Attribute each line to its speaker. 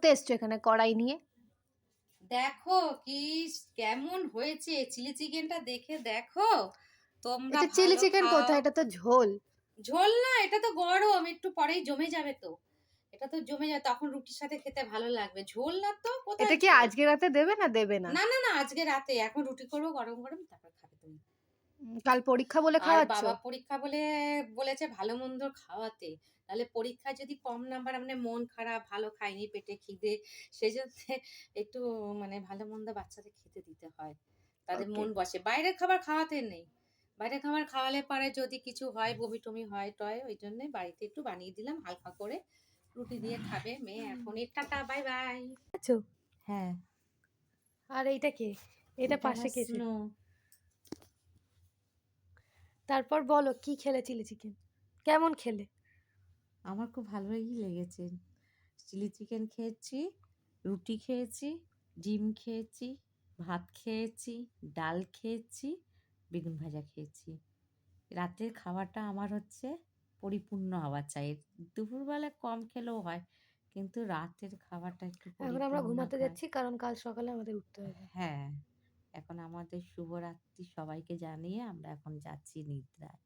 Speaker 1: করতে এসছো এখানে কড়াই নিয়ে?
Speaker 2: দেখো কি কেমন হয়েছে চিলি চিকেনটা, দেখে দেখো। তোমরা
Speaker 1: এটা চিলি
Speaker 2: ভালো
Speaker 1: চিকেন
Speaker 2: খাও।
Speaker 1: কোথায়? এটা তো ঝোল।
Speaker 2: ঝোল না, এটা তো গরম, একটু পরেই জমে যাবে তো। এটা তো জমে যাবে, তখন রুটির সাথে খেতে ভালো লাগবে। ঝোল না তো,
Speaker 1: এটা
Speaker 2: কোথায়
Speaker 1: কি
Speaker 2: ঝোল?
Speaker 1: আজকে রাতে দেবে না দেবে না?
Speaker 2: না না না, আজকে রাতে। এখন রুটি করবো গরম গরম, তারপর খাবে তুমি।
Speaker 1: কাল পরীক্ষা বলে
Speaker 2: আর
Speaker 1: খাওয়াচ্ছ?
Speaker 2: বাবা পরীক্ষা বলে বলেছে ভালো মন্দ খাওয়াতে। তাহলে পরীক্ষায় যদি কম নাম্বার, মানে মন খারাপ, ভালো খাইনি, পেটে খিদে, সেজন্য একটু মানে ভালো মন্দ বাচ্চাদের খেতে দিতে হয়, তাদের
Speaker 1: ওকে।
Speaker 2: মন বসে। বাইরের খাবার খাওয়াতে নেই। বাইরের খাবার খাওয়ালে পারে যদি কিছু হয়, বমি টমি হয় টয়, ওই জন্য বাড়িতে একটু বানিয়ে দিলাম হালকা করে, রুটি দিয়ে খাবে মেয়ে। এখন টাটা, বাই বাই।
Speaker 1: আছো।
Speaker 2: হ্যাঁ,
Speaker 1: আর এইটা কে? এটা
Speaker 2: এটা
Speaker 1: পাশে
Speaker 2: আমার
Speaker 1: কে ছিল?
Speaker 2: স্নো।
Speaker 1: তারপর বলো কি খেলে চিলি চিকেন? কেমন খেলে?
Speaker 2: আমার খুব ভালোই লেগেছে। চিলি চিকেন খেয়েছি, রুটি খেয়েছি, ডিম খেয়েছি, ভাত খেয়েছি, ডাল খেয়েছি, বেগুন ভাজা খেয়েছি। রাতের খাবারটা আমার হচ্ছে পরিপূর্ণ হওয়া চাই। দুপুরবেলা কম খেলেও হয়, কিন্তু রাতের খাবারটা একটু
Speaker 1: এখন আমরা
Speaker 2: পরিপূর্ণ
Speaker 1: ঘুমাতে
Speaker 2: হয়।
Speaker 1: যাচ্ছি কারণ কাল সকালে আমাদের উঠতে হবে।
Speaker 2: হ্যাঁ, এখন আমাদের শুভরাত্রি সবাইকে জানিয়ে আমরা এখন যাচ্ছি নিদ্রায়।